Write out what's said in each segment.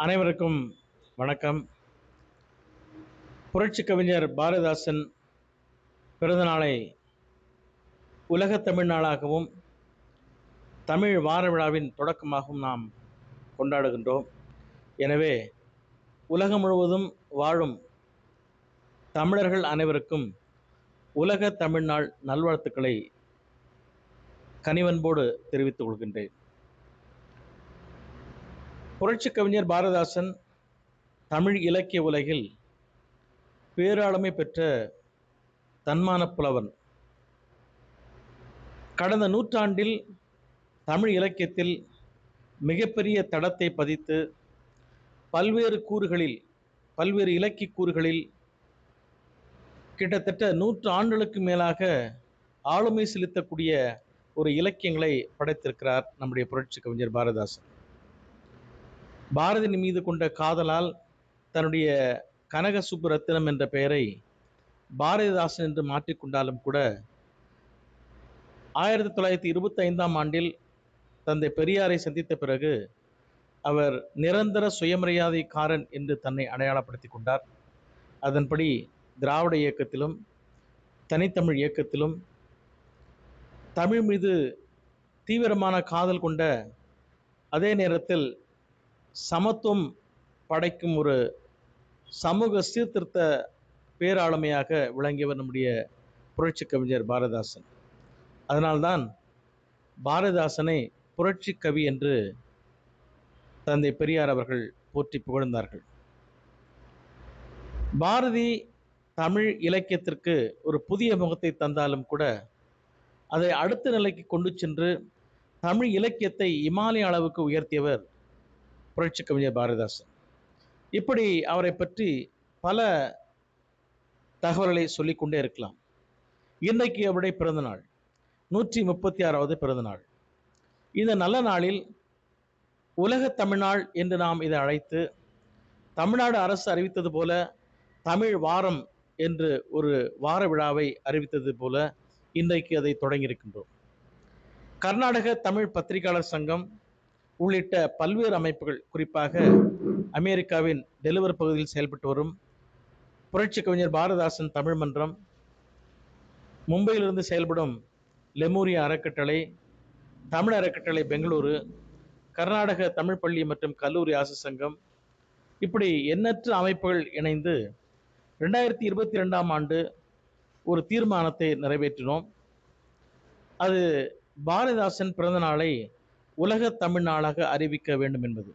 அனைவருக்கும் வணக்கம். புரட்சி கவிஞர் பாரதிதாசன் பிறந்தநாளை உலக தமிழ் நாளாகவும் தமிழ் வார விழாவின் தொடக்கமாகவும் நாம் கொண்டாடுகின்றோம். எனவே உலகம் முழுவதும் வாழும் தமிழர்கள் அனைவருக்கும் உலக தமிழ்நாள் நல்வாழ்த்துக்களை கனிவன்போடு தெரிவித்துக் கொள்கின்றேன். புரட்சி கவிஞர் பாரதிதாசன் தமிழ் இலக்கிய உலகில் பேராளுமை பெற்ற தன்மான புலவன். கடந்த நூற்றாண்டில் தமிழ் இலக்கியத்தில் மிகப்பெரிய தடத்தை பதித்து பல்வேறு இலக்கிய கூறுகளில் கிட்டத்தட்ட 100 ஆண்டுகளுக்கு மேலாக ஆளுமை செலுத்தக்கூடிய ஒரு இலக்கியங்களை படைத்திருக்கிறார் நம்முடைய புரட்சி கவிஞர் பாரதிதாசன். பாரதியின் மீது கொண்ட காதலால் தன்னுடைய கனக சுப்புரத்தினம் என்ற பெயரை பாரதிதாசன் என்று மாற்றிக்கொண்டாலும் கூட 1925ஆம் ஆண்டில் தந்தை பெரியாரை சந்தித்த பிறகு அவர் நிரந்தர சுயமரியாதைக்காரன் என்று தன்னை அடையாளப்படுத்திக் கொண்டார். அதன்படி திராவிட இயக்கத்திலும் தனித்தமிழ் இயக்கத்திலும் தமிழ் மீது தீவிரமான காதல் கொண்ட அதே நேரத்தில் சமத்துவம் படைக்கும் ஒரு சமூக சீர்திருத்த பேராளுமையாக விளங்கியவர் நம்முடைய புரட்சி கவிஞர் பாரதிதாசன். அதனால்தான் பாரதிதாசனை புரட்சி கவி என்று தந்தை பெரியார் அவர்கள் போற்றி புகழ்ந்தார்கள். பாரதி தமிழ் இலக்கியத்திற்கு ஒரு புதிய முகத்தை தந்தாலும் கூட அதை அடுத்த நிலைக்கு கொண்டு சென்று தமிழ் இலக்கியத்தை இமாலய அளவுக்கு உயர்த்தியவர் புரட்சி கவிஞர் பாரதிதாசன். இப்படி அவரை பற்றி பல தகவல்களை சொல்லிக்கொண்டே இருக்கலாம். இன்றைக்கு அவருடைய பிறந்த நாள் 136வது பிறந்த நாள். இந்த நல்ல நாளில் உலக தமிழ்நாள் என்று நாம் இதை அழைத்து தமிழ்நாடு அரசு அறிவித்தது போல தமிழ் வாரம் என்று ஒரு வார விழாவை அறிவித்தது போல இன்றைக்கு அதை தொடங்கியிருக்கின்றோம். கர்நாடக தமிழ் பத்திரிகையாளர் சங்கம் உள்ளிட்ட பல்வேறு அமைப்புகள், குறிப்பாக அமெரிக்காவின் டெலிவர் பகுதியில் செயல்பட்டு வரும் புரட்சி கவிஞர் பாரதிதாசன் தமிழ் மன்றம், மும்பையிலிருந்து செயல்படும் லெமூரியா அறக்கட்டளை, தமிழ் அறக்கட்டளை பெங்களூரு, கர்நாடக தமிழ் பள்ளி மற்றும் கல்லூரி ஆசிரியர் சங்கம், இப்படி எண்ணற்ற அமைப்புகள் இணைந்து 2022ஆம் ஆண்டு ஒரு தீர்மானத்தை நிறைவேற்றினோம். அது பாரதிதாசன் பிறந்த நாளை உலக தமிழ் நாளாக அறிவிக்க வேண்டும் என்பது.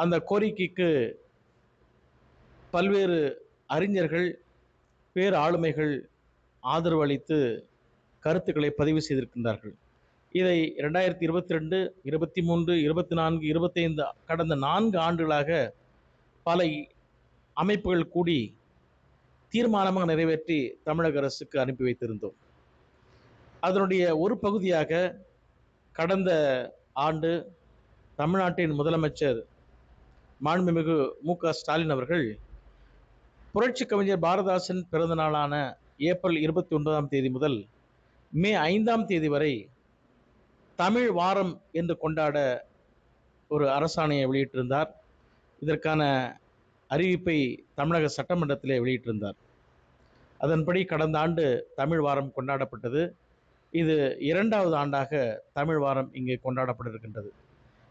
அந்த கோரிக்கைக்கு பல்வேறு அறிஞர்கள், பேர் ஆளுமைகள் ஆதரவு அளித்து கருத்துக்களை பதிவு செய்திருக்கின்றார்கள். இதை 2022, 23, 24, 25 கடந்த 4 ஆண்டுகளாக பல அமைப்புகள் கூடி தீர்மானமாக நிறைவேற்றி தமிழக அரசுக்கு அனுப்பி வைத்திருந்தோம். அதனுடைய ஒரு பகுதியாக கடந்த ஆண்டு தமிழ்நாட்டின் முதலமைச்சர் மாண்புமிகு மு.க. ஸ்டாலின் அவர்கள் புரட்சி கவிஞர் பாரதிதாசன் பிறந்த நாளான ஏப்ரல் 29ஆம் தேதி முதல் மே 5ஆம் தேதி வரை தமிழ் வாரம் என்று கொண்டாட ஒரு அரசாணையை வெளியிட்டிருந்தார். இதற்கான அறிவிப்பை தமிழக சட்டமன்றத்திலே வெளியிட்டிருந்தார். அதன்படி கடந்த ஆண்டு தமிழ் வாரம் கொண்டாடப்பட்டது. இது 2வது ஆண்டாக தமிழ் வாரம் இங்கே கொண்டாடப்பட்டிருக்கின்றது.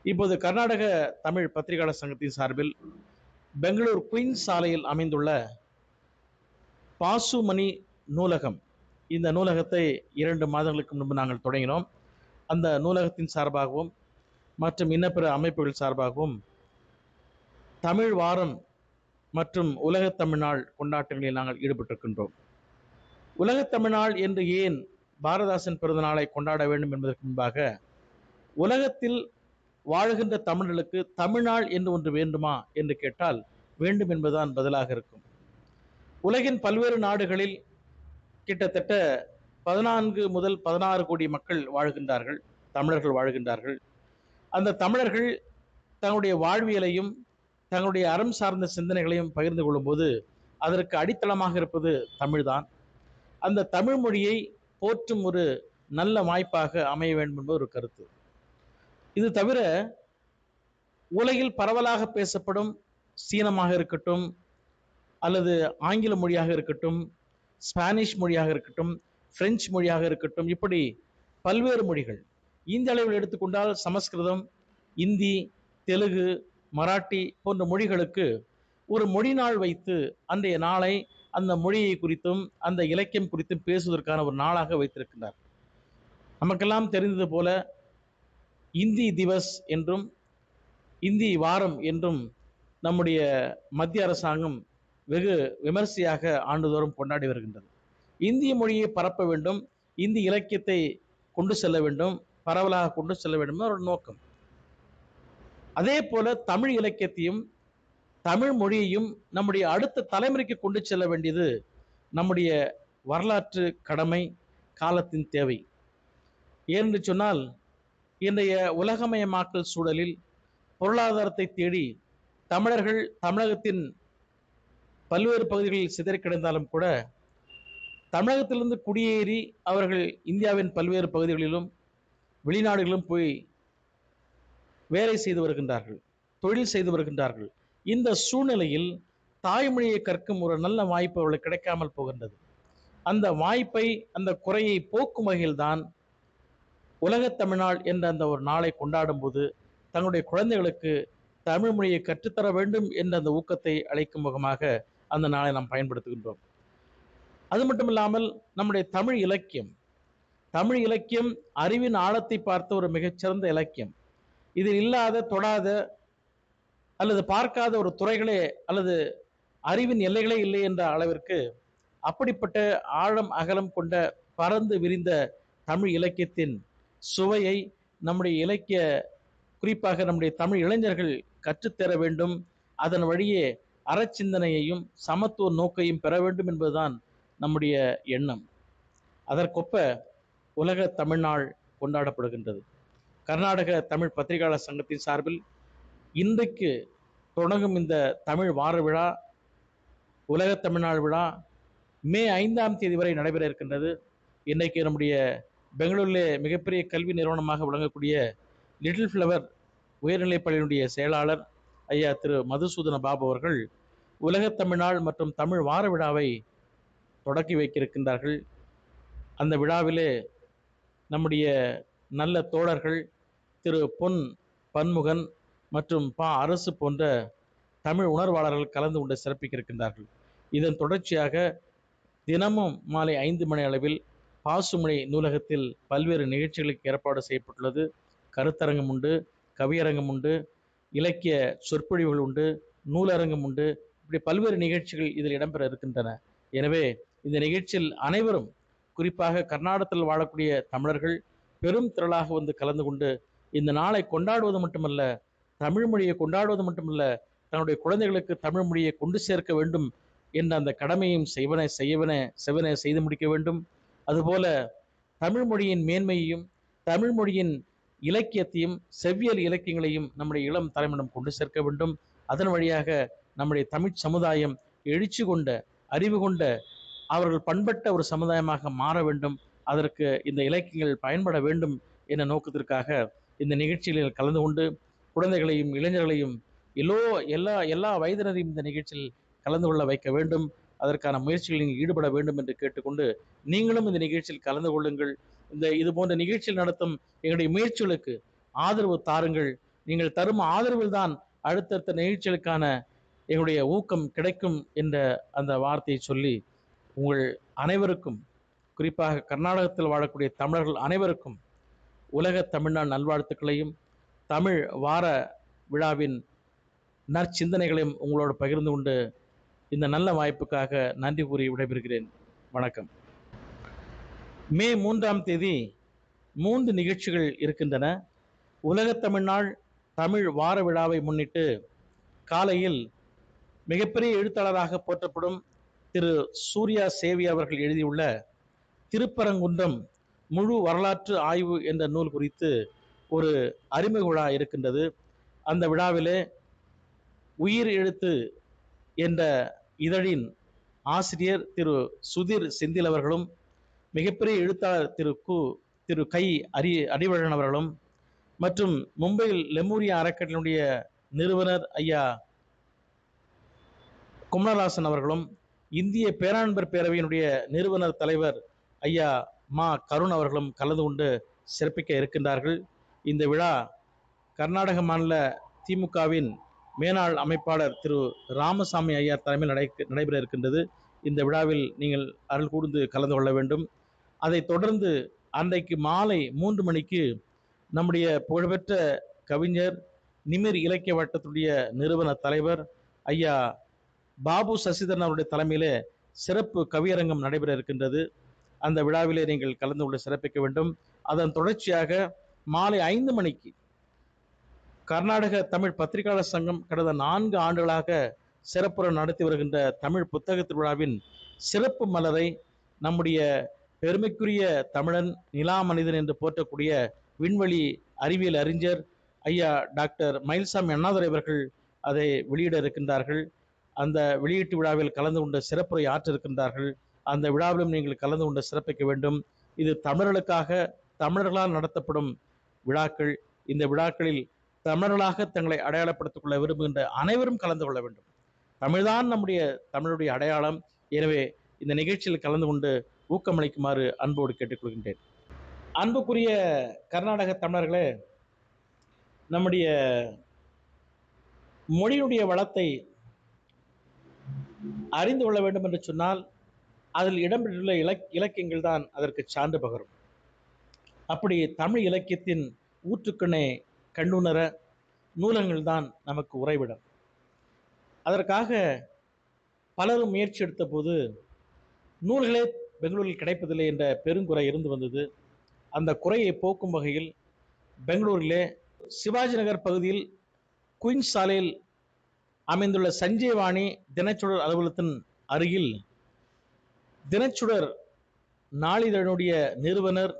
இப்போது கர்நாடக தமிழ் பத்திரிகையாளர் சங்கத்தின் சார்பில் பெங்களூர் குயின்ஸ் சாலையில் அமைந்துள்ள பாசுமணி நூலகம், இந்த நூலகத்தை 2 மாதங்களுக்கு முன்பு நாங்கள் தொடங்கினோம். அந்த நூலகத்தின் சார்பாகவும் மற்றும் இன்னபிற அமைப்புகள் சார்பாகவும் தமிழ் வாரம் மற்றும் உலக தமிழ்நாள் கொண்டாட்டங்களில் நாங்கள் ஈடுபட்டிருக்கின்றோம். உலக தமிழ்நாள் என்று ஏன் பாரதிதாசன் பிறந்த நாளை கொண்டாட வேண்டும் என்பதற்கு முன்பாக, உலகத்தில் வாழ்கின்ற தமிழர்களுக்கு தமிழ்நாள் என்று ஒன்று வேண்டுமா என்று கேட்டால் வேண்டும் என்பதுதான் பதிலாக இருக்கும். உலகின் பல்வேறு நாடுகளில் கிட்டத்தட்ட 14 முதல் 16 கோடி மக்கள் வாழ்கின்றார்கள், தமிழர்கள் வாழ்கின்றார்கள். அந்த தமிழர்கள் தங்களுடைய வாழ்வியலையும் தங்களுடைய அறம் சார்ந்த சிந்தனைகளையும் பகிர்ந்து கொள்ளும்போது அதற்கு அடித்தளமாக இருப்பது தமிழ்தான். அந்த தமிழ் மொழியை போற்றும் ஒரு நல்ல வாய்ப்பாக அமைய வேண்டும் என்பது ஒரு கருத்து. இது தவிர உலகில் பரவலாக பேசப்படும் சீனமாக இருக்கட்டும், அல்லது ஆங்கில மொழியாக இருக்கட்டும், ஸ்பானிஷ் மொழியாக இருக்கட்டும், பிரெஞ்சு மொழியாக இருக்கட்டும், இப்படி பல்வேறு மொழிகள். இந்திய அளவில் எடுத்துக்கொண்டால் சமஸ்கிருதம், இந்தி, தெலுங்கு, மராட்டி போன்ற மொழிகளுக்கு ஒரு மொழி நாள் வைத்து அன்றைய நாளை அந்த மொழியை குறித்தும் அந்த இலக்கியம் குறித்தும் பேசுவதற்கான ஒரு நாளாக வைத்திருக்கிறார். நமக்கெல்லாம் தெரிந்தது போல இந்தி திவஸ் என்றும் இந்தி வாரம் என்றும் நம்முடைய மத்திய அரசாங்கம் வெகு விமர்சையாக ஆண்டுதோறும் கொண்டாடி வருகின்றது. இந்திய மொழியை பரப்ப வேண்டும், இந்தி இலக்கியத்தை கொண்டு செல்ல வேண்டும், பரவலாக கொண்டு செல்ல வேண்டும் ஒரு நோக்கம். அதே போல தமிழ் இலக்கியத்தையும் தமிழ் மொழியையும் நம்முடைய அடுத்த தலைமுறைக்கு கொண்டு செல்ல வேண்டியது நம்முடைய வரலாற்று கடமை, காலத்தின் தேவை. ஏனென்று சொன்னால் இன்றைய உலகமயமாக்கல் சூழலில் பொருளாதாரத்தை தேடி தமிழர்கள் தமிழகத்தின் பல்வேறு பகுதிகளில் சிதறி கிடந்தாலும் கூட தமிழகத்திலிருந்து குடியேறி அவர்கள் இந்தியாவின் பல்வேறு பகுதிகளிலும் வெளிநாடுகளிலும் போய் வேலை செய்து வருகின்றார்கள், தொழில் செய்து வருகின்றார்கள். இந்த சூழ்நிலையில் தாய்மொழியை கற்கும் ஒரு நல்ல வாய்ப்பு அவர்களுக்கு கிடைக்காமல் போகின்றது. அந்த வாய்ப்பை, அந்த குறையை போக்கும் வகையில்தான் உலகத் தமிழ்நாள் என்ற அந்த ஒரு நாளை கொண்டாடும் போது தங்களுடைய குழந்தைகளுக்கு தமிழ் மொழியை கற்றுத்தர வேண்டும் என்ற அந்த ஊக்கத்தை அளிக்கும் முகமாக அந்த நாளை நாம் பயன்படுத்துகின்றோம். அது மட்டும் இல்லாமல் நம்முடைய தமிழ் இலக்கியம் அறிவின் ஆழத்தை பார்த்த ஒரு மிகச்சிறந்த இலக்கியம். இதில் இல்லாத, தொடாத அல்லது பார்க்காத ஒரு துறைகளே அல்லது அறிவின் எல்லைகளே இல்லை என்ற அளவிற்கு அப்படிப்பட்ட ஆழம் அகலம் கொண்ட பரந்து விரிந்த தமிழ் இலக்கியத்தின் சுவையை நம்முடைய இலக்கிய, குறிப்பாக நம்முடைய தமிழ் இளைஞர்கள் கற்றுத்தர வேண்டும். அதன் வழியே அறச்சிந்தனையையும் சமத்துவ நோக்கையும் பெற வேண்டும் என்பதுதான் நம்முடைய எண்ணம். அதற்கொப்ப உலக தமிழ்நாள் கொண்டாடப்படுகின்றது. கர்நாடக தமிழ் பத்திரிகையாளர் சங்கத்தின் சார்பில் இன்றைக்கு தொடங்கும் இந்த தமிழ் வார விழா, உலக தமிழ்நாள் விழா மே 5ஆம் தேதி வரை நடைபெற இருக்கின்றது. இன்றைக்கு நம்முடைய பெங்களூரிலே மிகப்பெரிய கல்வி நிறுவனமாக விளங்கக்கூடிய லிட்டில் ஃப்ளவர் உயர்நிலைப்பள்ளியினுடைய செயலாளர் ஐயா திரு மதுசூதன பாபு அவர்கள் உலக தமிழ்நாள் மற்றும் தமிழ் வார விழாவை தொடக்கி வைக்க இருக்கின்றார்கள். அந்த விழாவிலே நம்முடைய நல்ல தோழர்கள் திரு பொன் பன்முகன் மற்றும் பா அரசு போன்ற தமிழ் உணர்வாளர்கள் கலந்து கொண்டு சிறப்பிக்க இருக்கின்றார்கள். இதன் தொடர்ச்சியாக தினமும் மாலை 5 மணி அளவில் பாசுமணி நூலகத்தில் பல்வேறு நிகழ்ச்சிகளுக்கு ஏற்பாடு செய்யப்பட்டுள்ளது. கருத்தரங்கம் உண்டு, கவியரங்கம் உண்டு, இலக்கிய சொற்பொழிவுகள் உண்டு, நூலரங்கம் உண்டு, இப்படி பல்வேறு நிகழ்ச்சிகள் இதில் இடம்பெற இருக்கின்றன. எனவே இந்த நிகழ்ச்சியில் அனைவரும், குறிப்பாக கர்நாடகத்தில் வாழக்கூடிய தமிழர்கள் பெரும் திரளாக வந்து கலந்து கொண்டு இந்த நாளை கொண்டாடுவது மட்டுமல்ல, தமிழ் மொழியை கொண்டாடுவது மட்டுமல்ல, தன்னுடைய குழந்தைகளுக்கு தமிழ் மொழியை கொண்டு சேர்க்க வேண்டும் என்ற அந்த கடமையும் செய்து முடிக்க வேண்டும். அதுபோல தமிழ் மொழியின் மேன்மையையும் தமிழ் மொழியின் இலக்கியத்தையும் செவ்வியல் இலக்கியங்களையும் நம்முடைய இளம் தலைமுறையிடம் கொண்டு சேர்க்க வேண்டும். அதன் வழியாக நம்முடைய தமிழ் சமுதாயம் எழுச்சி கொண்ட, அறிவு கொண்ட, அவர்கள் பண்பட்ட ஒரு சமுதாயமாக மாற வேண்டும். அதற்கு இந்த இலக்கியங்கள் பயன்பட வேண்டும் என்ற நோக்கத்திற்காக இந்த நிகழ்ச்சிகளில் கலந்து கொண்டு குழந்தைகளையும் இளைஞர்களையும் எல்லா வயதினரையும் இந்த நிகழ்ச்சியில் கலந்து கொள்ள வைக்க வேண்டும். அதற்கான முயற்சிகளில் ஈடுபட வேண்டும் என்று கேட்டுக்கொண்டு, நீங்களும் இந்த நிகழ்ச்சியில் கலந்து கொள்ளுங்கள். இது போன்ற நிகழ்ச்சியில் நடத்தும் எங்களுடைய முயற்சிகளுக்கு ஆதரவு தாருங்கள். நீங்கள் தரும் ஆதரவில் தான் அடுத்தடுத்த நிகழ்ச்சிகளுக்கான எங்களுடைய ஊக்கம் கிடைக்கும் என்ற அந்த வார்த்தையை சொல்லி, உங்கள் அனைவருக்கும், குறிப்பாக கர்நாடகத்தில் வாழக்கூடிய தமிழர்கள் அனைவருக்கும் உலக தமிழ்நாள் நல்வாழ்த்துக்களையும் தமிழ் வார விழாவின் நற்சிந்தனைகளையும் உங்களோடு பகிர்ந்து கொண்டு இந்த நல்ல வாய்ப்புக்காக நன்றி கூறி விடைபெறுகிறேன். வணக்கம். மே 3ஆம் தேதி 3 நிகழ்ச்சிகள் இருக்கின்றன. உலக தமிழ்நாள் தமிழ் வார விழாவை முன்னிட்டு காலையில் மிகப்பெரிய எழுத்தாளராக போற்றப்படும் திரு சூர்யா சேவி அவர்கள் எழுதியுள்ள திருப்பரங்குன்றம் முழு வரலாற்று ஆய்வு என்ற நூல் குறித்து ஒரு அறிமுக விழா இருக்கின்றது. அந்த விழாவிலே உயிர் எழுத்து என்ற இதழின் ஆசிரியர் திரு சுதீர் செந்தில் அவர்களும், மிகப்பெரிய எழுத்தாளர் திரு கை அறிவழகன் அவர்களும், மற்றும் மும்பையில் லெமூரியா அறக்கட்டளையினுடைய நிறுவனர் ஐயா குமரதாசன் அவர்களும், இந்திய பேராண்பர் பேரவையினுடைய நிறுவனர் தலைவர் ஐயா மா கருண் அவர்களும் கலந்து கொண்டு சிறப்பிக்க இருக்கின்றார்கள். இந்த விழா கர்நாடக மாநில திமுகவின் மேனாள் அமைப்பாளர் திரு ராமசாமி ஐயா தலைமையில் நடைபெற இருக்கின்றது. இந்த விழாவில் நீங்கள் அருள் கூர்ந்து கலந்து கொள்ள வேண்டும். அதை தொடர்ந்து அன்றைக்கு மாலை 3 மணிக்கு நம்முடைய புகழ்பெற்ற கவிஞர் நிமிர் இலக்கிய வட்டத்துடைய நிறுவன தலைவர் ஐயா பாபு சசிதரன் அவருடைய தலைமையிலே சிறப்பு கவியரங்கம் நடைபெற இருக்கின்றது. அந்த விழாவிலே நீங்கள் கலந்து கொண்டு சிறப்பிக்க வேண்டும். அதன் தொடர்ச்சியாக மாலை 5 மணிக்கு கர்நாடக தமிழ் பத்திரிகையாளர் சங்கம் கடந்த 4 ஆண்டுகளாக சிறப்புற நடத்தி வருகின்ற தமிழ் புத்தக திருவிழாவின் சிறப்பு மலரை நம்முடைய பெருமைக்குரிய தமிழன், நிலா மனிதன் என்று போற்றக்கூடிய விண்வெளி அறிவியல் அறிஞர் ஐயா டாக்டர் மயில்சாமி அண்ணாதுரை அவர்கள் அதை வெளியிட இருக்கின்றார்கள். அந்த வெளியீட்டு விழாவில் கலந்து கொண்டு சிறப்புரை ஆற்ற இருக்கின்றார்கள். அந்த விழாவிலும் நீங்கள் கலந்து கொண்டு சிறப்பிக்க வேண்டும். இது தமிழர்களுக்காக, தமிழர்களால் நடத்தப்படும் விழாக்கள். இந்த விழாக்களில் தமிழர்களாக தங்களை அடையாளப்படுத்திக் கொள்ள விரும்புகின்ற அனைவரும் கலந்து கொள்ள வேண்டும். தமிழ்தான் தமிழுடைய அடையாளம். எனவே இந்த நிகழ்ச்சியில் கலந்து கொண்டு ஊக்கமளிக்குமாறு அன்போடு கேட்டுக்கொள்கின்றேன். அன்புக்குரிய கர்நாடக தமிழர்களே, நம்முடைய மொழியுடைய வளத்தை அறிந்து கொள்ள வேண்டும் என்று சொன்னால் அதில் இடம்பெற்றுள்ள இலக்கியங்கள் தான் அதற்கு சான்று பகரும். அப்படி தமிழ் இலக்கியத்தின் ஊற்றுக்கண்ணை கண்டுணர நூலகங்கள் தான் நமக்கு உறைவிடம். அதற்காக பலரும் முயற்சி எடுத்த போது நூல்களே பெங்களூரில் கிடைப்பதில்லை என்ற பெருங்குறை இருந்து வந்தது. அந்த குறையை போக்கும் வகையில் பெங்களூரிலே சிவாஜி நகர் பகுதியில் குயின்ஸ் சாலையில் அமைந்துள்ள சஞ்சீவாணி தினச்சுடர் அலுவலகத்தின் அருகில் தினச்சுடர் நாளிதழுடைய நிறுவனர்,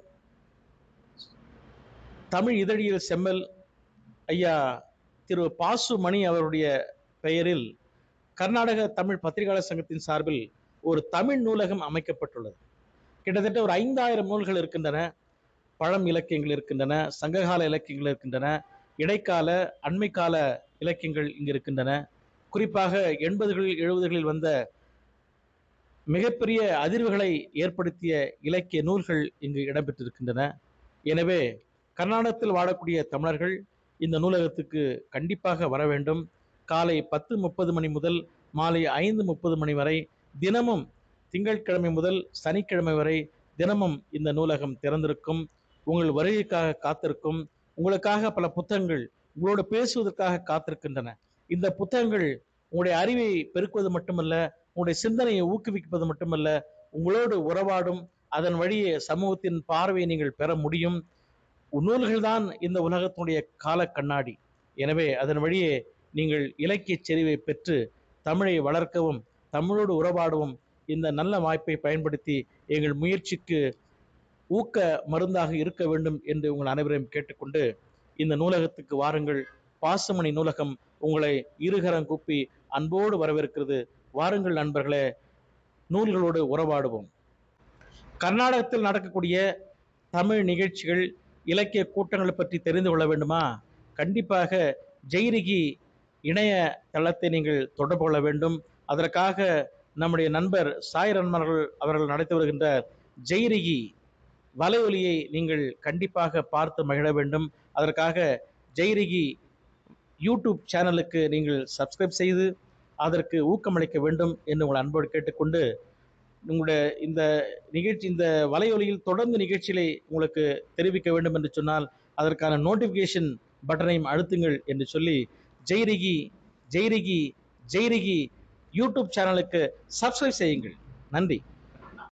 தமிழ் இதழியல் செம்மல் ஐயா திரு பாசு மணி அவருடைய பெயரில் கர்நாடக தமிழ் பத்திரிகையாளர் சங்கத்தின் சார்பில் ஒரு தமிழ் நூலகம் அமைக்கப்பட்டுள்ளது. கிட்டத்தட்ட ஒரு 5000 நூல்கள் இருக்கின்றன. பழம் இலக்கியங்கள் இருக்கின்றன, சங்ககால இலக்கியங்கள் இருக்கின்றன, இடைக்கால அண்மைக்கால இலக்கியங்கள் இங்கு இருக்கின்றன. குறிப்பாக 80களில் 70களில் வந்த மிகப்பெரிய அதிர்வுகளை ஏற்படுத்திய இலக்கிய நூல்கள் இங்கு இடம்பெற்றிருக்கின்றன. எனவே கர்நாடகத்தில் வாழக்கூடிய தமிழர்கள் இந்த நூலகத்துக்கு கண்டிப்பாக வர வேண்டும். காலை 10:30 மணி முதல் மாலை 5:30 மணி வரை தினமும், திங்கட்கிழமை முதல் சனிக்கிழமை வரை தினமும் இந்த நூலகம் திறந்திருக்கும். உங்கள் வருகைக்காக காத்திருக்கும். உங்களுக்காக பல புத்தகங்கள் உங்களோடு பேசுவதற்காக காத்திருக்கின்றன. இந்த புத்தகங்கள் உங்களுடைய அறிவை பெருக்குவது மட்டுமல்ல, உங்களுடைய சிந்தனையை ஊக்குவிப்பது மட்டுமல்ல, உங்களோடு உறவாடும். அதன் வழியே சமூகத்தின் பார்வையை நீங்கள் பெற முடியும். நூல்கள் தான் இந்த உலகத்தினுடைய கால கண்ணாடி. எனவே அதன் வழியே நீங்கள் இலக்கிய செறிவை பெற்று தமிழை வளர்க்கவும், தமிழோடு உறவாடவும் இந்த நல்ல வாய்ப்பை பயன்படுத்தி எங்கள் முயற்சிக்கு ஊக்க மருந்தாக இருக்க வேண்டும் என்று உங்கள் அனைவரையும் கேட்டுக்கொண்டு, இந்த நூலகத்துக்கு வாருங்கள். பாசுமணி நூலகம் உங்களை இருகரம் கூப்பி அன்போடு வரவேற்கிறது. வாருங்கள் நண்பர்களே, நூல்களோடு உறவாடுவோம். கர்நாடகத்தில் நடக்கக்கூடிய தமிழ் நிகழ்ச்சிகள், இலக்கிய கூட்டங்களை பற்றி தெரிந்து கொள்ள வேண்டுமா? கண்டிப்பாக ஜெய்ரிகி இணைய தளத்தை நீங்கள் தொடர்பு கொள்ள வேண்டும். அதற்காக நம்முடைய நண்பர் சாய் ரன்மன் அவர்கள் நடத்தி வருகின்ற ஜெய்ரிகி வலையொலியை நீங்கள் கண்டிப்பாக பார்த்து மகிழ வேண்டும். அதற்காக ஜெய்ரிகி யூடியூப் சேனலுக்கு நீங்கள் சப்ஸ்கிரைப் செய்து அதற்கு ஊக்கமளிக்க வேண்டும் என்று உங்கள் அன்போடு கேட்டுக்கொண்டு, உங்களுடைய இந்த வலையொலியில் தொடர்ந்து நிகழ்ச்சிகளை உங்களுக்கு தெரிவிக்க வேண்டும் என்று சொன்னால் அதற்கான நோட்டிபிகேஷன் பட்டனையும் அழுத்துங்கள் என்று சொல்லி ஜெய்ரிகி ஜெய்ரிகி ஜெய்ரிகி யூடியூப் சேனலுக்கு சப்ஸ்கிரைப் செய்யுங்கள். நன்றி.